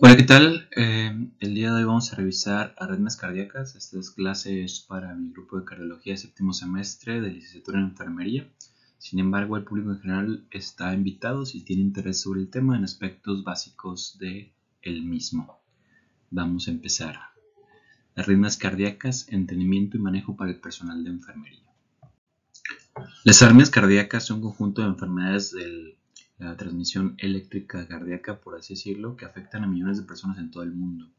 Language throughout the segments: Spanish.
Hola, ¿qué tal? El día de hoy vamos a revisar arritmias cardíacas. Esta es clases para mi grupo de cardiología de séptimo semestre de licenciatura en enfermería. Sin embargo, el público en general está invitado si tiene interés sobre el tema en aspectos básicos de el mismo. Vamos a empezar. Arritmias cardíacas, entendimiento y manejo para el personal de enfermería. Las arritmias cardíacas son un conjunto de enfermedades de la transmisión eléctrica cardíaca, por así decirlo, que afectan a millones de personas en todo el mundo.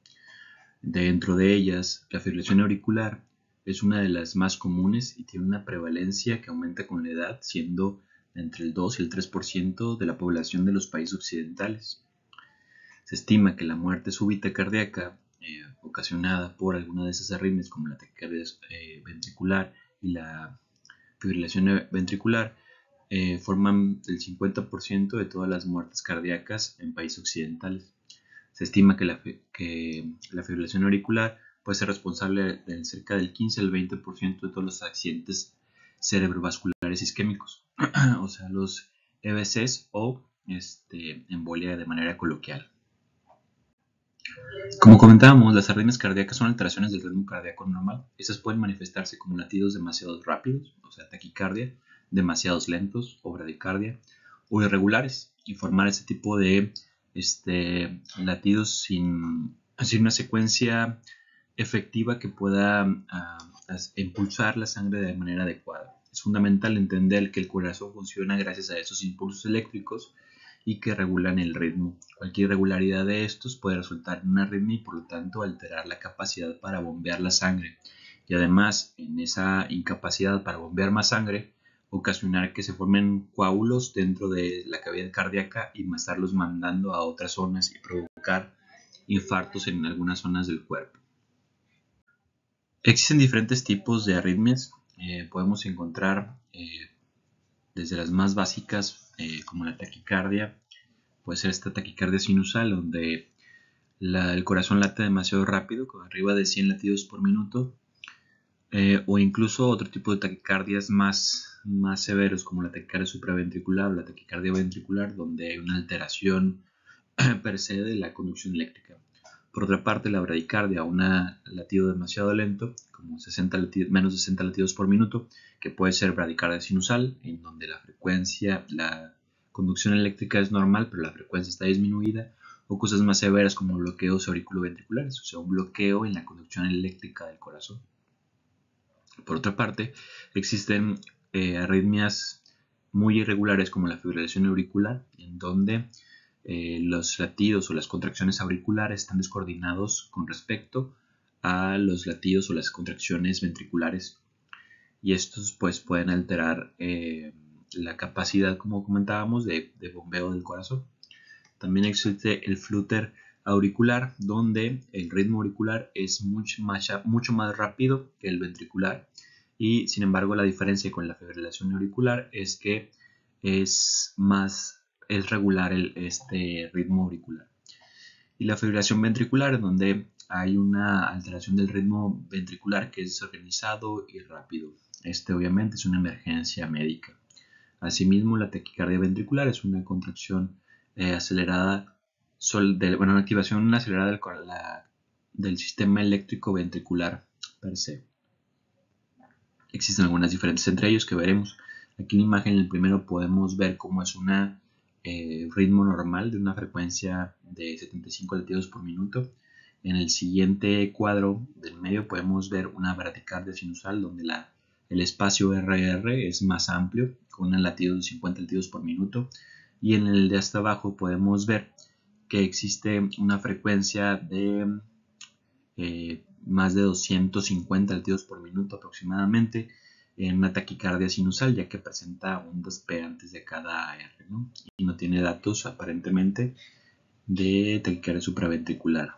Dentro de ellas, la fibrilación auricular es una de las más comunes y tiene una prevalencia que aumenta con la edad, siendo entre el 2 y el 3% de la población de los países occidentales. Se estima que la muerte súbita cardíaca ocasionada por alguna de esas arritmias, como la taquicardia ventricular y la fibrilación ventricular, forman el 50% de todas las muertes cardíacas en países occidentales. Se estima que la fibrilación auricular puede ser responsable de cerca del 15 al 20% de todos los accidentes cerebrovasculares isquémicos, o sea, los EBCs o embolia de manera coloquial. Como comentábamos, las arritmias cardíacas son alteraciones del ritmo cardíaco normal. Estas pueden manifestarse como latidos demasiado rápidos, o sea, taquicardia, demasiados lentos, o bradicardia, o irregulares, y formar ese tipo de latidos sin una secuencia efectiva que pueda impulsar la sangre de manera adecuada. Es fundamental entender que el corazón funciona gracias a esos impulsos eléctricos y que regulan el ritmo. Cualquier irregularidad de estos puede resultar en una arritmia y por lo tanto alterar la capacidad para bombear la sangre. Y además, en esa incapacidad para bombear más sangre, ocasionar que se formen coágulos dentro de la cavidad cardíaca y estarlos mandando a otras zonas y provocar infartos en algunas zonas del cuerpo. Existen diferentes tipos de arritmias. Podemos encontrar desde las más básicas, como la taquicardia. Puede ser esta taquicardia sinusal, donde el corazón late demasiado rápido, con arriba de 100 latidos por minuto, o incluso otro tipo de taquicardias más severos, como la taquicardia supraventricular o la taquicardia ventricular, donde hay una alteración per se de la conducción eléctrica. Por otra parte, la bradicardia, un latido demasiado lento, como menos de 60 latidos por minuto, que puede ser bradicardia sinusal, en donde la conducción eléctrica es normal, pero la frecuencia está disminuida, o cosas más severas como bloqueos auriculoventriculares, o sea, un bloqueo en la conducción eléctrica del corazón. Por otra parte, existen arritmias muy irregulares como la fibrilación auricular, en donde los latidos o las contracciones auriculares están descoordinados con respecto a los latidos o las contracciones ventriculares, y estos pues pueden alterar la capacidad, como comentábamos, de bombeo del corazón. También existe el flúter auricular, donde el ritmo auricular es mucho más rápido que el ventricular, y sin embargo la diferencia con la fibrilación auricular es que es regular este ritmo auricular. Y la fibrilación ventricular, donde hay una alteración del ritmo ventricular que es desorganizado y rápido. Obviamente es una emergencia médica. Asimismo, la taquicardia ventricular es una contracción acelerada, una activación acelerada del sistema eléctrico ventricular per se. Existen algunas diferencias entre ellos que veremos. Aquí en la imagen, en el primero, podemos ver cómo es un ritmo normal de una frecuencia de 75 latidos por minuto. En el siguiente cuadro del medio podemos ver una bradicardia sinusal, donde el espacio RR es más amplio, con un latido de 50 latidos por minuto. Y en el de hasta abajo podemos ver que existe una frecuencia de más de 250 latidos por minuto aproximadamente en una taquicardia sinusal, ya que presenta un despe antes de cada AR, ¿no? Y no tiene datos aparentemente de taquicardia supraventricular.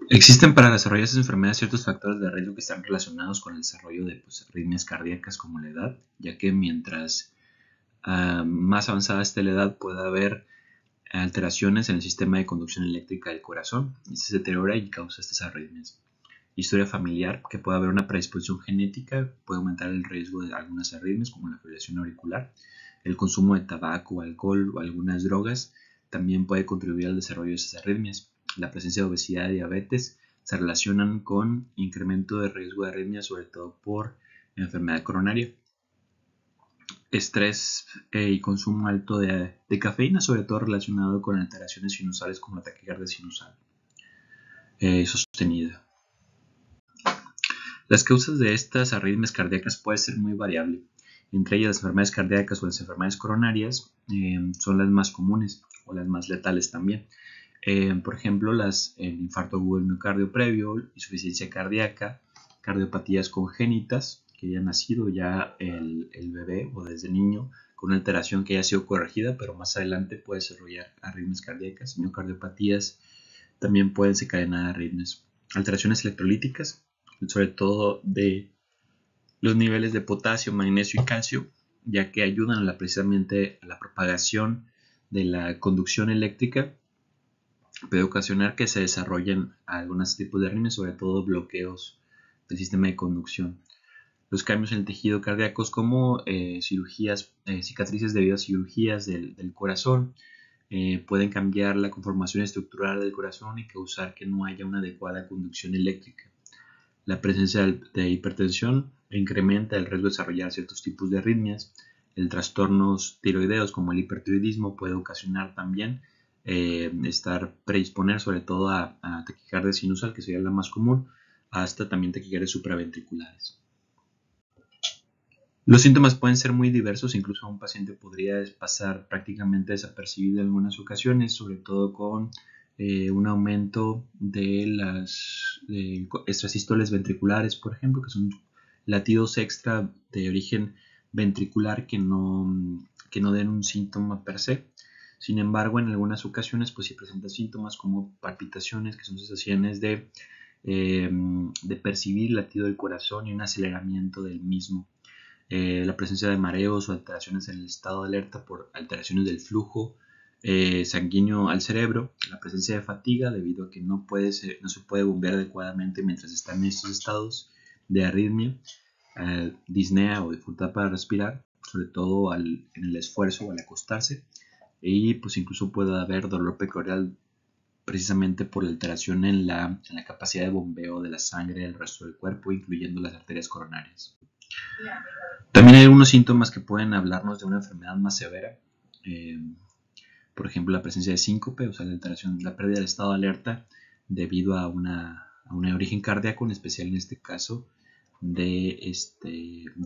Existen para desarrollar estas enfermedades ciertos factores de riesgo que están relacionados con el desarrollo de arritmias cardíacas, como la edad, ya que mientras más avanzada esté la edad puede haber alteraciones en el sistema de conducción eléctrica del corazón y se deteriora y causa estas arritmias. Historia familiar, que puede haber una predisposición genética, puede aumentar el riesgo de algunas arritmias como la fibrilación auricular. el consumo de tabaco, alcohol o algunas drogas también puede contribuir al desarrollo de esas arritmias. La presencia de obesidad y diabetes se relacionan con incremento de riesgo de arritmia, sobre todo por enfermedad coronaria. Estrés y consumo alto de cafeína, sobre todo relacionado con alteraciones sinusales como la taquicardia sinusal sostenida. Las causas de estas arritmias cardíacas pueden ser muy variables. Entre ellas, las enfermedades cardíacas o las enfermedades coronarias son las más comunes o las más letales también. Por ejemplo, el infarto agudo del miocardio previo, insuficiencia cardíaca, cardiopatías congénitas, que haya nacido ya el bebé o desde niño con una alteración que haya sido corregida, pero más adelante puede desarrollar arritmias cardíacas. Miocardiopatías también pueden desencadenar arritmias. Alteraciones electrolíticas, sobre todo de los niveles de potasio, magnesio y calcio, ya que ayudan precisamente a la propagación de la conducción eléctrica. Puede ocasionar que se desarrollen algunos tipos de arritmias, sobre todo bloqueos del sistema de conducción. Los cambios en el tejido cardíaco, como cicatrices debido a cirugías del corazón, pueden cambiar la conformación estructural del corazón y causar que no haya una adecuada conducción eléctrica. La presencia de hipertensión incrementa el riesgo de desarrollar ciertos tipos de arritmias. El trastornos tiroideos como el hipertiroidismo puede ocasionar también predisponer sobre todo a taquicardia sinusal, que sería la más común, hasta también taquicardias supraventriculares. Los síntomas pueden ser muy diversos, incluso un paciente podría pasar prácticamente desapercibido en algunas ocasiones, sobre todo con un aumento de las extrasístoles ventriculares, por ejemplo, que son latidos extra de origen ventricular que no den un síntoma per se. Sin embargo, en algunas ocasiones pues sí presenta síntomas como palpitaciones, que son sensaciones de percibir el latido del corazón y un aceleramiento del mismo. La presencia de mareos o alteraciones en el estado de alerta por alteraciones del flujo sanguíneo al cerebro, la presencia de fatiga debido a que no se puede bombear adecuadamente mientras está en estos estados de arritmia, disnea o dificultad para respirar, sobre todo en el esfuerzo o al acostarse, y pues incluso puede haber dolor peroneal precisamente por la alteración en la capacidad de bombeo de la sangre del resto del cuerpo, incluyendo las arterias coronarias. También hay algunos síntomas que pueden hablarnos de una enfermedad más severa, por ejemplo la presencia de síncope, o sea la pérdida del estado de alerta debido a un origen cardíaco, en especial en este caso de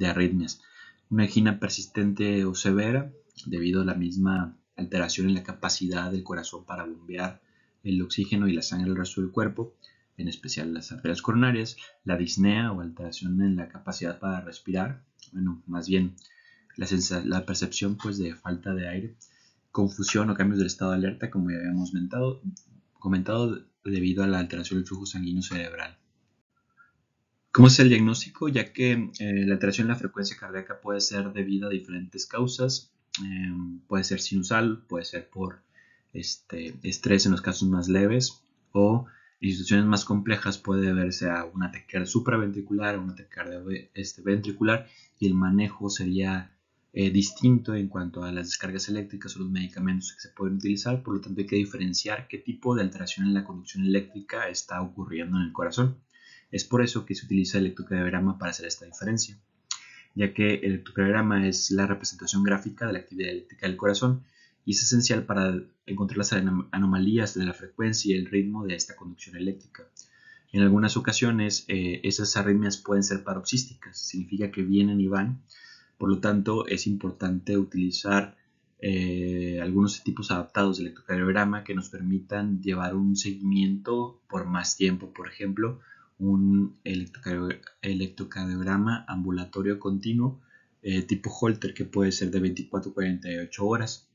arritmias. Una angina persistente o severa debido a la misma alteración en la capacidad del corazón para bombear el oxígeno y la sangre al resto del cuerpo, en especial las arterias coronarias. La disnea o alteración en la capacidad para respirar, más bien la percepción pues de falta de aire, confusión o cambios del estado de alerta, como ya habíamos comentado, debido a la alteración del flujo sanguíneo cerebral. ¿Cómo es el diagnóstico? Ya que la alteración en la frecuencia cardíaca puede ser debido a diferentes causas. Puede ser sinusal, puede ser por estrés en los casos más leves, o en situaciones más complejas puede deberse a una taquicardia supraventricular o una taquicardia ventricular, y el manejo sería distinto en cuanto a las descargas eléctricas o los medicamentos que se pueden utilizar. Por lo tanto, hay que diferenciar qué tipo de alteración en la conducción eléctrica está ocurriendo en el corazón. Es por eso que se utiliza el electrocardiograma para hacer esta diferencia, ya que el electrocardiograma es la representación gráfica de la actividad eléctrica del corazón y es esencial para encontrar las anomalías de la frecuencia y el ritmo de esta conducción eléctrica. En algunas ocasiones esas arritmias pueden ser paroxísticas, significa que vienen y van. Por lo tanto, es importante utilizar algunos tipos adaptados de electrocardiograma que nos permitan llevar un seguimiento por más tiempo. Por ejemplo, un electrocardiograma ambulatorio continuo tipo Holter, que puede ser de 24 a 48 horas,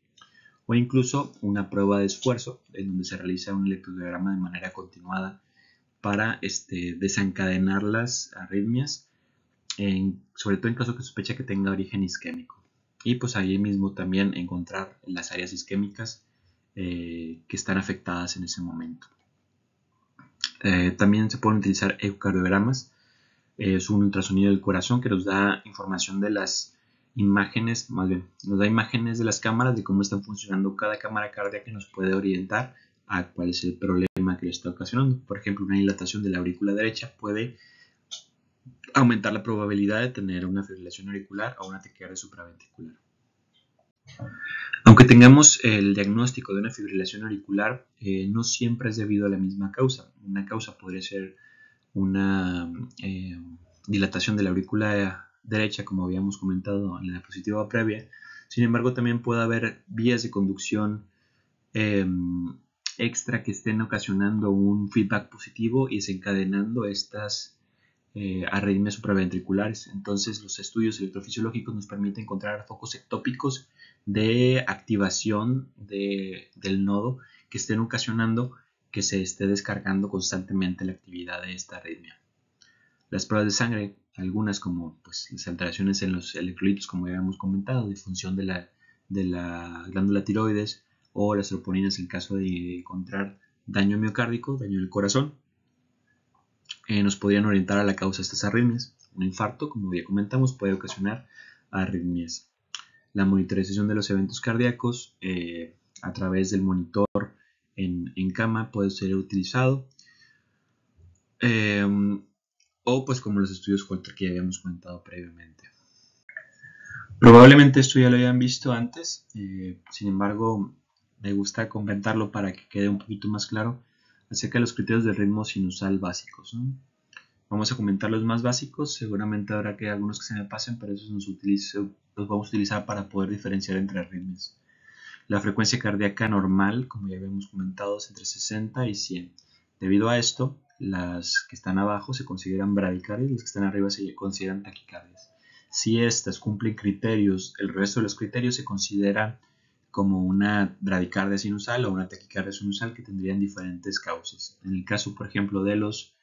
o incluso una prueba de esfuerzo en donde se realiza un electrocardiograma de manera continuada para desencadenar las arritmias, sobre todo en caso que sospecha que tenga origen isquémico, y pues ahí mismo también encontrar las áreas isquémicas que están afectadas en ese momento. También se pueden utilizar ecocardiogramas. Es un ultrasonido del corazón que nos da información de las imágenes, más bien, nos da imágenes de las cámaras, de cómo están funcionando cada cámara cardíaca, que nos puede orientar a cuál es el problema que le está ocasionando. Por ejemplo, una dilatación de la aurícula derecha puede aumentar la probabilidad de tener una fibrilación auricular o una taquicardia supraventricular. Aunque tengamos el diagnóstico de una fibrilación auricular, no siempre es debido a la misma causa. Una causa podría ser una dilatación de la aurícula derecha, como habíamos comentado en la diapositiva previa. Sin embargo, también puede haber vías de conducción extra que estén ocasionando un feedback positivo y desencadenando estas arritmias supraventriculares. Entonces, los estudios electrofisiológicos nos permiten encontrar focos ectópicos de activación del nodo que estén ocasionando que se esté descargando constantemente la actividad de esta arritmia. Las pruebas de sangre, algunas como pues, las alteraciones en los electrolitos, como ya habíamos comentado, disfunción de la glándula tiroides, o las troponinas en caso de encontrar daño miocárdico, daño del corazón, nos podrían orientar a la causa de estas arritmias. Un infarto, como ya comentamos, puede ocasionar arritmias. La monitorización de los eventos cardíacos a través del monitor en cama puede ser utilizado. O pues como los estudios Holter que ya habíamos comentado previamente. Probablemente esto ya lo hayan visto antes, sin embargo me gusta comentarlo para que quede un poquito más claro acerca de los criterios del ritmo sinusal básicos, ¿no? Vamos a comentar los más básicos, seguramente habrá que algunos que se me pasen, pero esos los vamos a utilizar para poder diferenciar entre arritmias. La frecuencia cardíaca normal, como ya habíamos comentado, es entre 60 y 100. Debido a esto, las que están abajo se consideran bradicardias, las que están arriba se consideran taquicardias. Si estas cumplen criterios, el resto de los criterios se consideran como una bradicardia sinusal o una taquicardia sinusal que tendrían diferentes causas. En el caso, por ejemplo, de los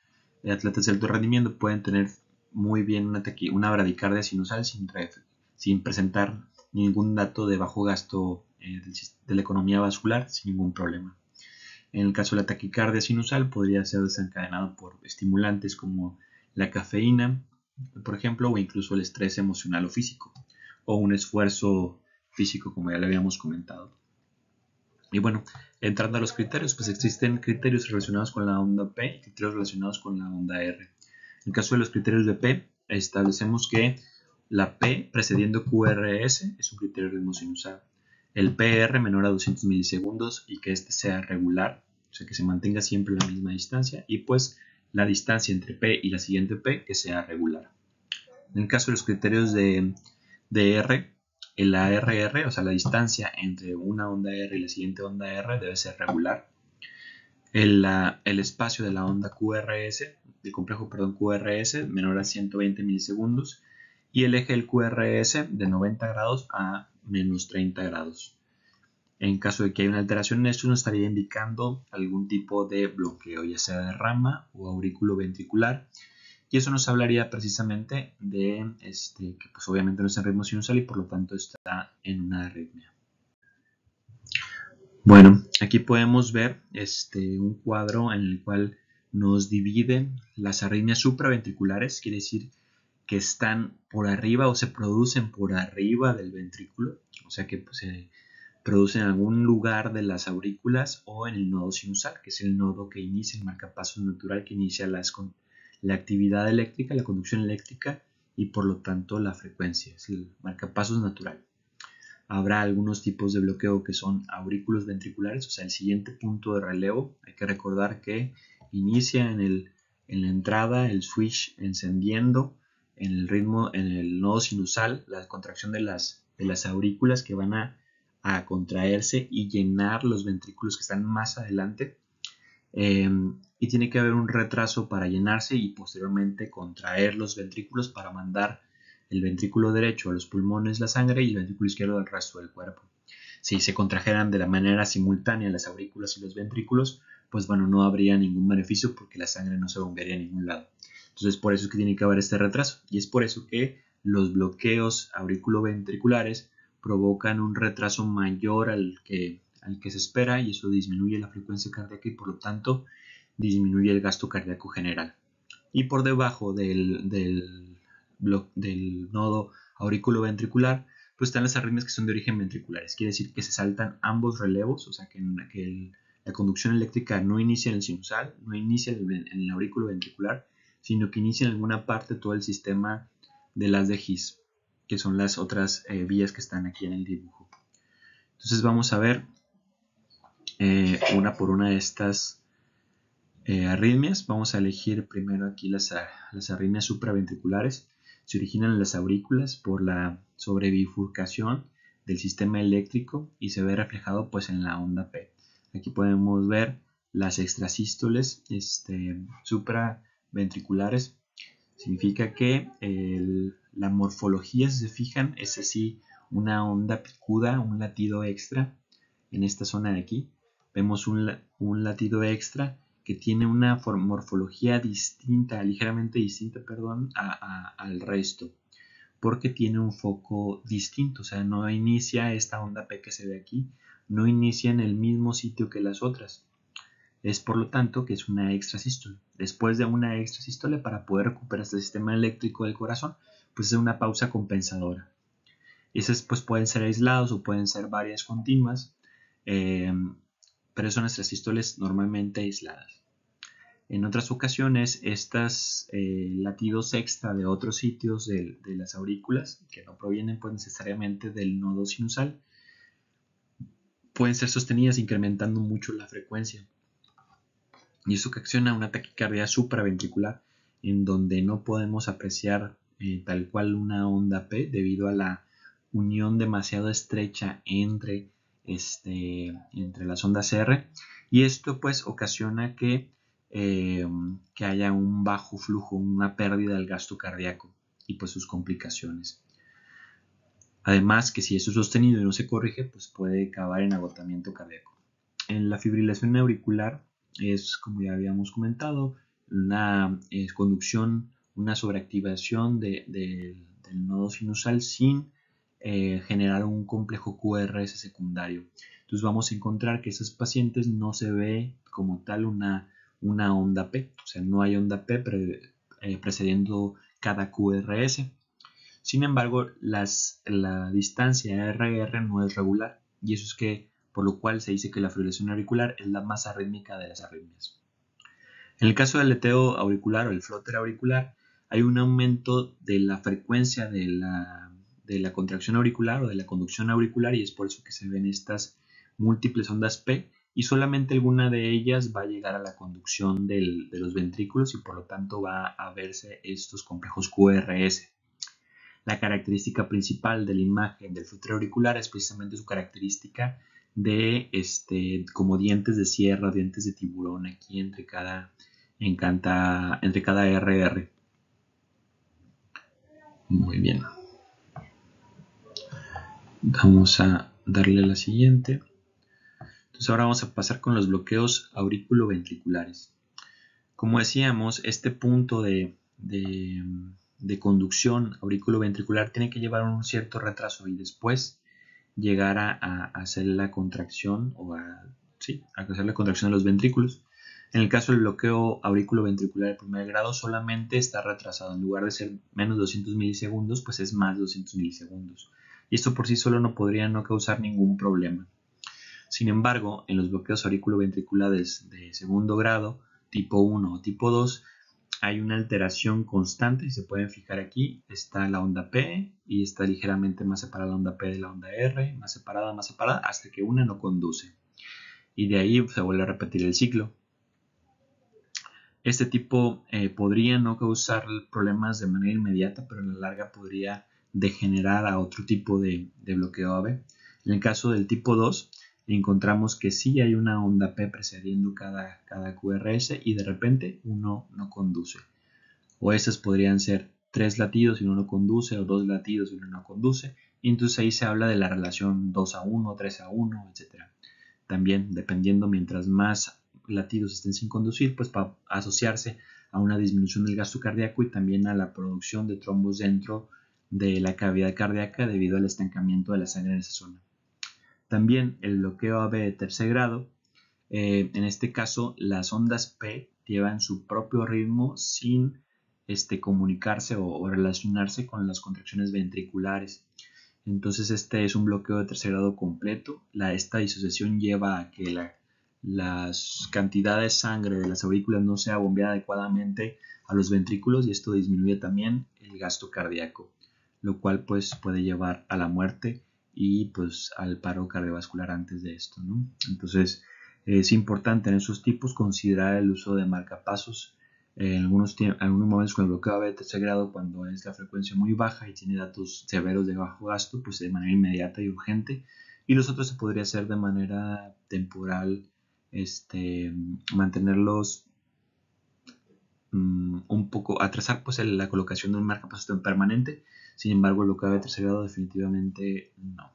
atletas de alto rendimiento, pueden tener muy bien una bradicardia sinusal sin presentar ningún dato de bajo gasto de la economía vascular, sin ningún problema. En el caso de la taquicardia sinusal, podría ser desencadenado por estimulantes como la cafeína, por ejemplo, o incluso el estrés emocional o físico, o un esfuerzo físico, como ya le habíamos comentado. Y bueno, entrando a los criterios, pues existen criterios relacionados con la onda P y criterios relacionados con la onda R. En el caso de los criterios de P, establecemos que la P precediendo QRS es un criterio de ritmo sinusal. El PR menor a 200 milisegundos y que este sea regular, o sea que se mantenga siempre la misma distancia, y pues la distancia entre P y la siguiente P que sea regular. En el caso de los criterios de R, el ARR, o sea la distancia entre una onda R y la siguiente onda R debe ser regular. El espacio de la onda QRS, del complejo QRS, menor a 120 milisegundos, y el eje del QRS de 90 grados a menos 30 grados. En caso de que haya una alteración en esto, nos estaría indicando algún tipo de bloqueo, ya sea de rama o aurículo ventricular, y eso nos hablaría precisamente de que pues obviamente no está en ritmo sinusal y por lo tanto está en una arritmia. Bueno, aquí podemos ver un cuadro en el cual nos dividen las arritmias supraventriculares, quiere decir que están por arriba o se producen por arriba del ventrículo, o sea que pues, se producen en algún lugar de las aurículas o en el nodo sinusal, que es el nodo que inicia el marcapasos natural que inicia la actividad eléctrica, la conducción eléctrica y por lo tanto la frecuencia, es el marcapasos natural. Habrá algunos tipos de bloqueo que son aurículos ventriculares, o sea, el siguiente punto de relevo. Hay que recordar que inicia en la entrada el switch encendiendo en el ritmo, en el nodo sinusal, la contracción de las aurículas que van a contraerse y llenar los ventrículos que están más adelante. Y tiene que haber un retraso para llenarse y posteriormente contraer los ventrículos para mandar el ventrículo derecho a los pulmones la sangre y el ventrículo izquierdo al resto del cuerpo. Si se contrajeran de la manera simultánea las aurículas y los ventrículos, pues bueno, no habría ningún beneficio porque la sangre no se bombearía a ningún lado. Entonces por eso es que tiene que haber este retraso y es por eso que los bloqueos auriculoventriculares provocan un retraso mayor al que se espera y eso disminuye la frecuencia cardíaca y por lo tanto disminuye el gasto cardíaco general. Y por debajo del nodo auriculoventricular, pues están las arritmias que son de origen ventriculares. Quiere decir que se saltan ambos relevos, o sea que la conducción eléctrica no inicia en el sinusal, no inicia en el aurículo ventricular, sino que inicia en alguna parte todo el sistema de las de His, que son las otras vías que están aquí en el dibujo. Entonces vamos a ver una por una de estas arritmias. Vamos a elegir primero aquí las arritmias supraventriculares. Se originan en las aurículas por la sobrebifurcación del sistema eléctrico y se ve reflejado pues en la onda P. Aquí podemos ver las extrasístoles supraventriculares. Significa que la morfología, si se fijan, es así una onda picuda, un latido extra en esta zona de aquí. Vemos un latido extra que tiene una morfología distinta, ligeramente distinta, al resto, porque tiene un foco distinto, o sea, no inicia esta onda P que se ve aquí, no inicia en el mismo sitio que las otras. Es por lo tanto que es una extrasístole. Después de una extrasístole, para poder recuperar este sistema eléctrico del corazón, pues es una pausa compensadora. Esas pues pueden ser aislados o pueden ser varias continuas, pero son extrasístoles normalmente aisladas. En otras ocasiones, estos latidos extra de otros sitios de las aurículas, que no provienen pues necesariamente del nodo sinusal, pueden ser sostenidas incrementando mucho la frecuencia. Y eso ocasiona una taquicardia supraventricular, en donde no podemos apreciar tal cual una onda P debido a la unión demasiado estrecha entre las ondas R, y esto pues ocasiona que haya un bajo flujo, una pérdida del gasto cardíaco y pues sus complicaciones. Además que si eso es sostenido y no se corrige, pues puede acabar en agotamiento cardíaco. En la fibrilación auricular es, como ya habíamos comentado, una conducción, una sobreactivación del nodo sinusal sin generar un complejo QRS secundario. Entonces vamos a encontrar que esos pacientes no se ve como tal una onda P, o sea, no hay onda P precediendo cada QRS. Sin embargo, la distancia RR no es regular, y eso es que por lo cual se dice que la fibrilación auricular es la más arrítmica de las arritmias. En el caso del aleteo auricular o el flóter auricular, hay un aumento de la frecuencia de la contracción auricular o de la conducción auricular, y es por eso que se ven estas múltiples ondas P, y solamente alguna de ellas va a llegar a la conducción de los ventrículos, y por lo tanto va a verse estos complejos QRS. La característica principal de la imagen del flóter auricular es precisamente su característica de como dientes de sierra, dientes de tiburón aquí entre cada RR. Muy bien. Vamos a darle a la siguiente. Entonces ahora vamos a pasar con los bloqueos auriculoventriculares. Como decíamos, este punto de conducción auriculoventricular tiene que llevar un cierto retraso y después llegar a hacer la contracción a hacer la contracción de los ventrículos. En el caso del bloqueo auriculoventricular de primer grado, solamente está retrasado. En lugar de ser menos 200 milisegundos, pues es más 200 milisegundos. Y esto por sí solo no podría no causar ningún problema. Sin embargo, en los bloqueos auriculoventriculares de segundo grado, tipo 1 o tipo 2, hay una alteración constante. Si se pueden fijar aquí, está la onda P y está ligeramente más separada la onda P de la onda R, más separada, hasta que una no conduce. Y de ahí se vuelve a repetir el ciclo. Este tipo podría no causar problemas de manera inmediata, pero a la larga podría degenerar a otro tipo de bloqueo AB. En el caso del tipo 2, encontramos que sí hay una onda P precediendo cada QRS y de repente uno no conduce. O esas podrían ser 3 latidos y uno no conduce, o 2 latidos y uno no conduce. Y entonces ahí se habla de la relación 2-1, 3-1, etc. También dependiendo, mientras más latidos estén sin conducir, pues va a asociarse a una disminución del gasto cardíaco y también a la producción de trombos dentro de la cavidad cardíaca debido al estancamiento de la sangre en esa zona. También el bloqueo AB de tercer grado, en este caso las ondas P llevan su propio ritmo sin comunicarse o relacionarse con las contracciones ventriculares. Entonces este es un bloqueo de tercer grado completo. Esta disociación lleva a que las cantidades de sangre de las aurículas no sea bombeada adecuadamente a los ventrículos, y esto disminuye también el gasto cardíaco, lo cual pues puede llevar a la muerte y pues al paro cardiovascular antes de esto, ¿no? Entonces es importante en esos tipos considerar el uso de marcapasos en algunos momentos con el bloqueo de tercer grado, cuando es la frecuencia muy baja y tiene datos severos de bajo gasto, pues de manera inmediata y urgente. Y los otros se podría hacer de manera temporal, mantenerlos un poco, atrasar pues la colocación de un marcapasos permanente. Sin embargo, el bloqueo de tercer grado definitivamente no.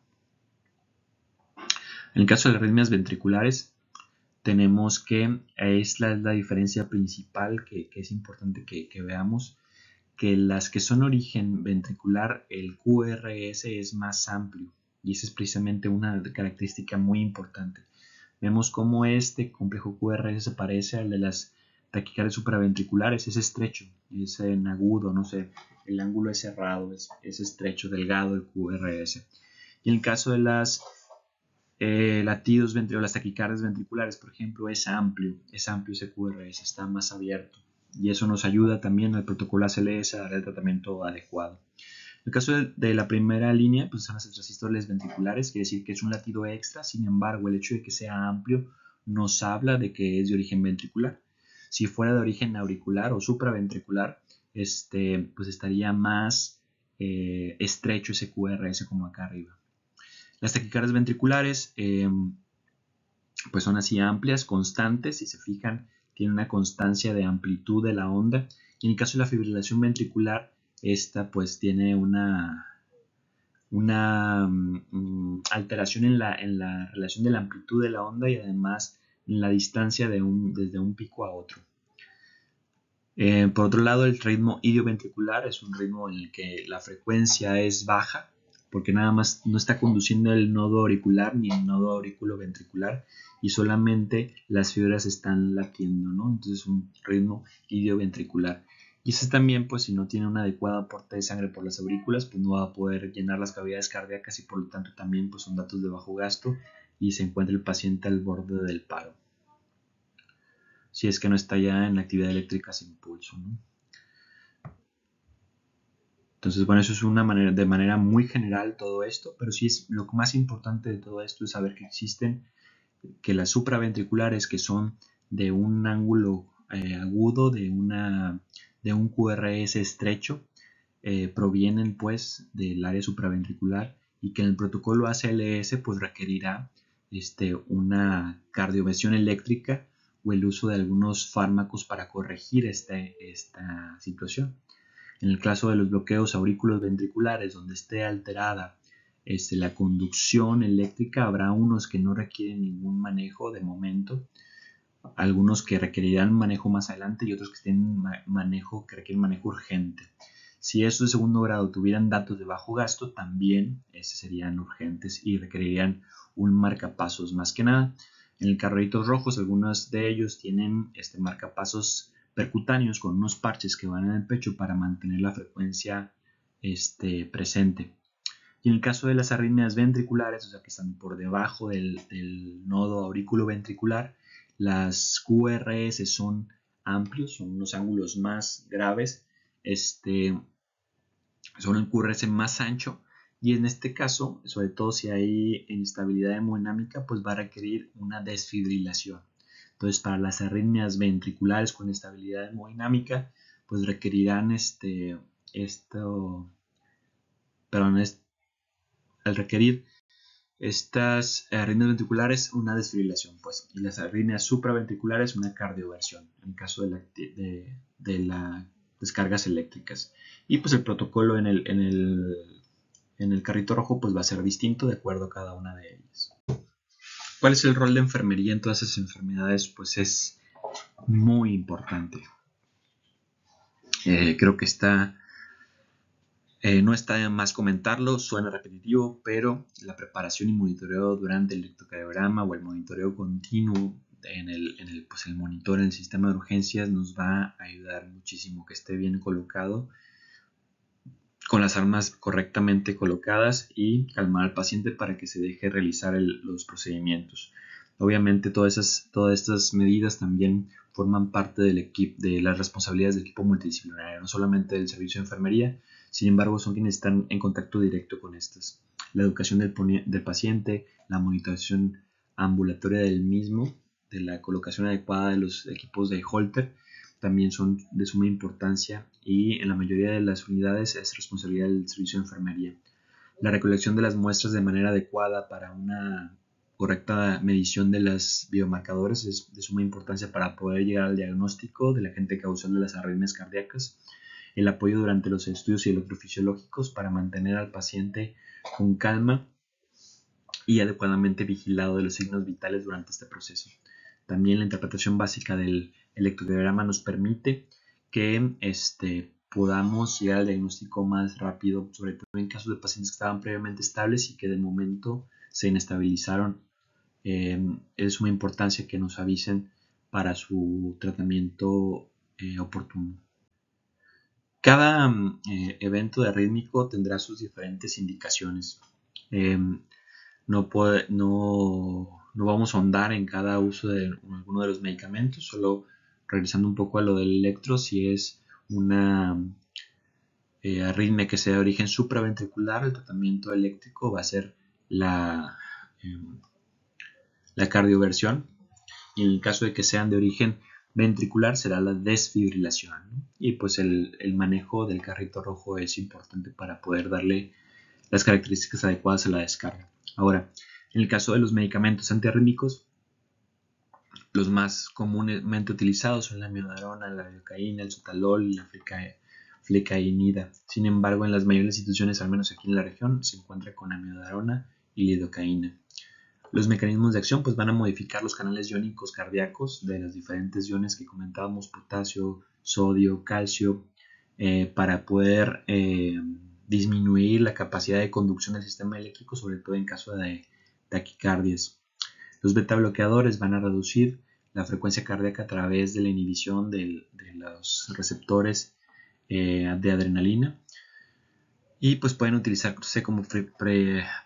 En el caso de las arritmias ventriculares, tenemos que es la diferencia principal que es importante que veamos, que las que son origen ventricular, el QRS es más amplio, y esa es precisamente una característica muy importante. Vemos cómo este complejo QRS se parece al de las taquicardias supraventriculares, es estrecho, es en agudo, no sé, el ángulo es cerrado, es estrecho, delgado el QRS. Y en el caso de las latidos ventriculares, las taquicardias ventriculares, por ejemplo, es amplio ese QRS, está más abierto, y eso nos ayuda también al protocolo ACLS a dar el tratamiento adecuado. En el caso de la primera línea, pues son las extrasístoles ventriculares, quiere decir que es un latido extra. Sin embargo, el hecho de que sea amplio nos habla de que es de origen ventricular. Si fuera de origen auricular o supraventricular, pues estaría más estrecho ese QRS, como acá arriba. Las taquicardias ventriculares pues son así amplias, constantes, si se fijan, tienen una constancia de amplitud de la onda. Y en el caso de la fibrilación ventricular, esta pues tiene una alteración en la relación de la amplitud de la onda y además en la distancia desde un pico a otro. Por otro lado, el ritmo idioventricular es un ritmo en el que la frecuencia es baja, porque nada más no está conduciendo el nodo auricular ni el nodo auriculoventricular, y solamente las fibras están latiendo, ¿no? Entonces es un ritmo idioventricular. Y ese también, pues si no tiene un adecuado aporte de sangre por las aurículas, pues no va a poder llenar las cavidades cardíacas, y por lo tanto también pues son datos de bajo gasto y se encuentra el paciente al borde del paro, si es que no está ya en actividad eléctrica sin pulso, ¿no? Entonces, bueno, eso es de manera muy general todo esto, pero sí es lo más importante de todo esto es saber que existen, que las supraventriculares, que son de un ángulo agudo, de un QRS estrecho, provienen pues del área supraventricular, y que en el protocolo ACLS pues requerirá una cardioversión eléctrica o el uso de algunos fármacos para corregir esta situación. En el caso de los bloqueos aurículos ventriculares, donde esté alterada la conducción eléctrica, habrá unos que no requieren ningún manejo de momento, algunos que requerirán manejo más adelante y otros que requieren manejo urgente. Si estos de segundo grado tuvieran datos de bajo gasto, también serían urgentes y requerirían un marcapasos más que nada. En el carritos rojos, algunos de ellos tienen marcapasos percutáneos con unos parches que van en el pecho para mantener la frecuencia presente. Y en el caso de las arritmias ventriculares, o sea que están por debajo del nodo auriculoventricular, las QRS son amplios, son unos ángulos más graves, son el QRS más ancho, y en este caso, sobre todo si hay inestabilidad hemodinámica, pues va a requerir una desfibrilación. Entonces, para las arritmias ventriculares con estabilidad hemodinámica, pues requerirán al requerir estas arritmias ventriculares, una desfibrilación, pues, y las arritmias supraventriculares, una cardioversión, en caso de las descargas eléctricas. Y pues el protocolo en el carrito rojo pues va a ser distinto de acuerdo a cada una de ellas. ¿Cuál es el rol de enfermería en todas esas enfermedades? Pues es muy importante. Creo que no está de más comentarlo, suena repetitivo, pero la preparación y monitoreo durante el electrocardiograma o el monitoreo continuo pues el monitor en el sistema de urgencias nos va a ayudar muchísimo que esté bien colocado, con las armas correctamente colocadas, y calmar al paciente para que se deje realizar los procedimientos. Obviamente todas estas medidas también forman parte del equipo, de las responsabilidades del equipo multidisciplinario, no solamente del servicio de enfermería, sin embargo son quienes están en contacto directo con estas. La educación del paciente, la monitorización ambulatoria del mismo, de la colocación adecuada de los equipos de Holter, también son de suma importancia, y en la mayoría de las unidades es responsabilidad del servicio de enfermería. La recolección de las muestras de manera adecuada para una correcta medición de los biomarcadores es de suma importancia para poder llegar al diagnóstico del agente causal de las arritmias cardíacas. El apoyo durante los estudios electrofisiológicos para mantener al paciente con calma y adecuadamente vigilado de los signos vitales durante este proceso. También la interpretación básica del electrocardiograma nos permite que podamos llegar al diagnóstico más rápido, sobre todo en casos de pacientes que estaban previamente estables y que de momento se inestabilizaron. Es una importancia que nos avisen para su tratamiento oportuno. Cada evento de arrítmico tendrá sus diferentes indicaciones. No vamos a ahondar en cada uso de alguno de los medicamentos, solo regresando un poco a lo del electro. Si es una arritmia que sea de origen supraventricular, el tratamiento eléctrico va a ser la cardioversión, y en el caso de que sean de origen ventricular será la desfibrilación, ¿no? Y pues el manejo del carrito rojo es importante para poder darle las características adecuadas a la descarga. Ahora, en el caso de los medicamentos antiarrítmicos, los más comúnmente utilizados son la amiodarona, la lidocaína, el sotalol y la flecainida. Sin embargo, en las mayores instituciones, al menos aquí en la región, se encuentra con amiodarona y lidocaína. Los mecanismos de acción pues van a modificar los canales iónicos cardíacos de las diferentes iones que comentábamos, potasio, sodio, calcio, para poder disminuir la capacidad de conducción del sistema eléctrico, sobre todo en caso de taquicardias. Los beta bloqueadores van a reducir la frecuencia cardíaca a través de la inhibición de los receptores de adrenalina, y pues pueden utilizarse como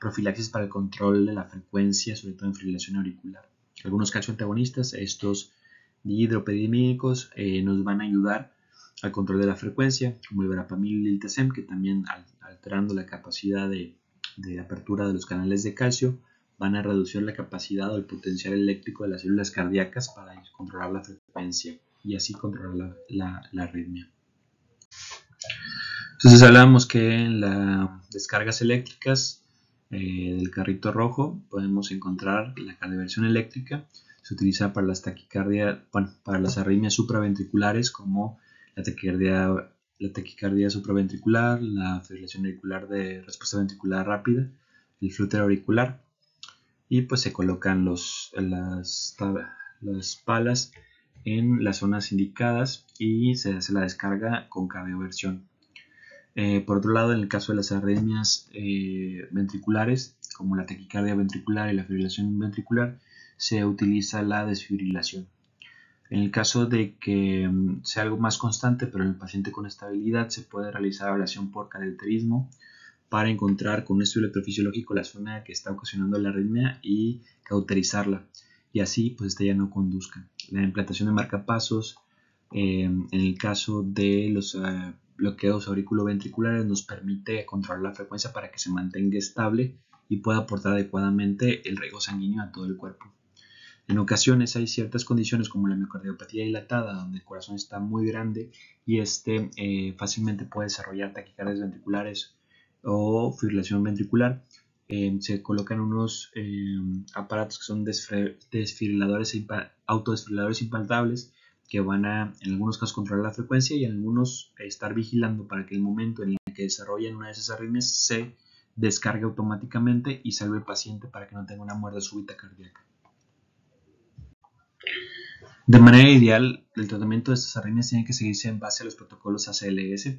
profilaxis para el control de la frecuencia, sobre todo en fibrilación auricular. Algunos calcioantagonistas, estos dihidropyrimídicos, nos van a ayudar al control de la frecuencia, como el verapamil y el TSM, que también alterando la capacidad de apertura de los canales de calcio, van a reducir la capacidad o el potencial eléctrico de las células cardíacas para controlar la frecuencia y así controlar la arritmia. Entonces hablábamos que en las descargas eléctricas del carrito rojo podemos encontrar la cardioversión eléctrica. Se utiliza para las taquicardias, para las arritmias supraventriculares, como la taquicardia supraventricular, la fibrilación auricular de respuesta ventricular rápida, el flúter auricular, y pues se colocan las palas en las zonas indicadas y se hace la descarga con cardioversión. Por otro lado, en el caso de las arritmias ventriculares, como la taquicardia ventricular y la fibrilación ventricular, se utiliza la desfibrilación. En el caso de que sea algo más constante, pero en el paciente con estabilidad, se puede realizar ablación por cateterismo para encontrar con un estudio electrofisiológico la zona que está ocasionando la arritmia y cauterizarla, y así pues ya no conduzca. La implantación de marcapasos, en el caso de los bloqueos auriculoventriculares, nos permite controlar la frecuencia para que se mantenga estable y pueda aportar adecuadamente el riego sanguíneo a todo el cuerpo. En ocasiones hay ciertas condiciones como la miocardiopatía dilatada, donde el corazón está muy grande y fácilmente puede desarrollar taquicardias ventriculares o fibrilación ventricular. Se colocan unos aparatos que son autodesfibriladores implantables, que van a, en algunos casos, controlar la frecuencia y en algunos estar vigilando para que el momento en el que desarrollen una de esas arritmias se descargue automáticamente y salve al paciente para que no tenga una muerte súbita cardíaca. De manera ideal, el tratamiento de estas arritmias tiene que seguirse en base a los protocolos ACLS.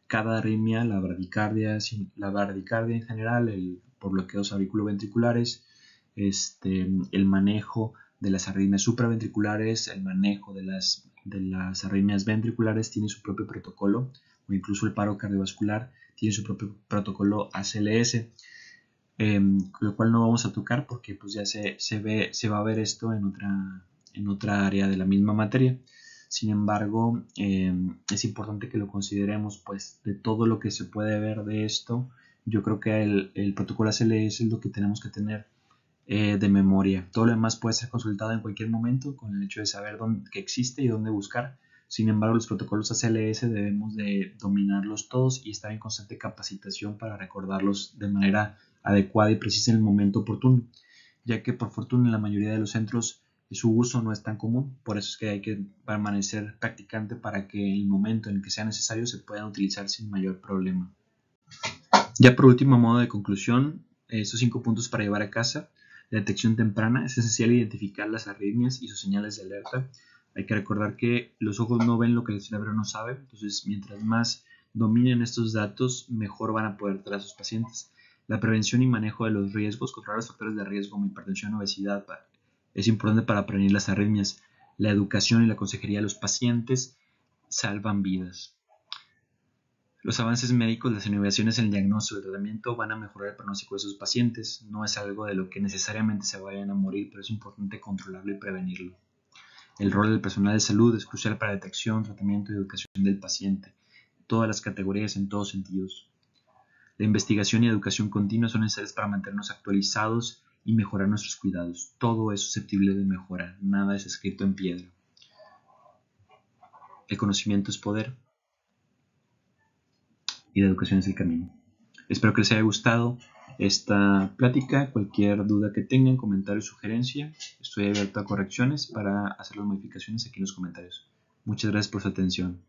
Cada arritmia, la bradicardia en general, por bloqueos auriculoventriculares, el manejo de las arritmias supraventriculares, el manejo de las arritmias ventriculares tiene su propio protocolo, o incluso el paro cardiovascular tiene su propio protocolo ACLS, lo cual no vamos a tocar porque pues ya se va a ver esto en otra área de la misma materia. Sin embargo, es importante que lo consideremos, pues de todo lo que se puede ver de esto, yo creo que el protocolo ACLS es lo que tenemos que tener de memoria. Todo lo demás puede ser consultado en cualquier momento con el hecho de saber que existe y dónde buscar. Sin embargo, los protocolos ACLS debemos de dominarlos todos y estar en constante capacitación para recordarlos de manera adecuada y precisa en el momento oportuno, ya que por fortuna en la mayoría de los centros su uso no es tan común. Por eso es que hay que permanecer practicante para que en el momento en que sea necesario se puedan utilizar sin mayor problema. Ya por último, a modo de conclusión, estos 5 puntos para llevar a casa. La detección temprana: es esencial identificar las arritmias y sus señales de alerta. Hay que recordar que los ojos no ven lo que el cerebro no sabe, entonces mientras más dominen estos datos, mejor van a poder tratar a sus pacientes. La prevención y manejo de los riesgos: controlar los factores de riesgo como hipertensión, obesidad, es importante para prevenir las arritmias. La educación y la consejería a los pacientes salvan vidas. Los avances médicos, las innovaciones en el diagnóstico y el tratamiento van a mejorar el pronóstico de sus pacientes. No es algo de lo que necesariamente se vayan a morir, pero es importante controlarlo y prevenirlo. El rol del personal de salud es crucial para la detección, tratamiento y educación del paciente, todas las categorías en todos sentidos. La investigación y educación continua son necesarias para mantenernos actualizados y mejorar nuestros cuidados. Todo es susceptible de mejora, nada es escrito en piedra. El conocimiento es poder y la educación es el camino. Espero que les haya gustado esta plática. Cualquier duda que tengan, comentario o sugerencia, estoy abierto a correcciones para hacer las modificaciones aquí en los comentarios. Muchas gracias por su atención.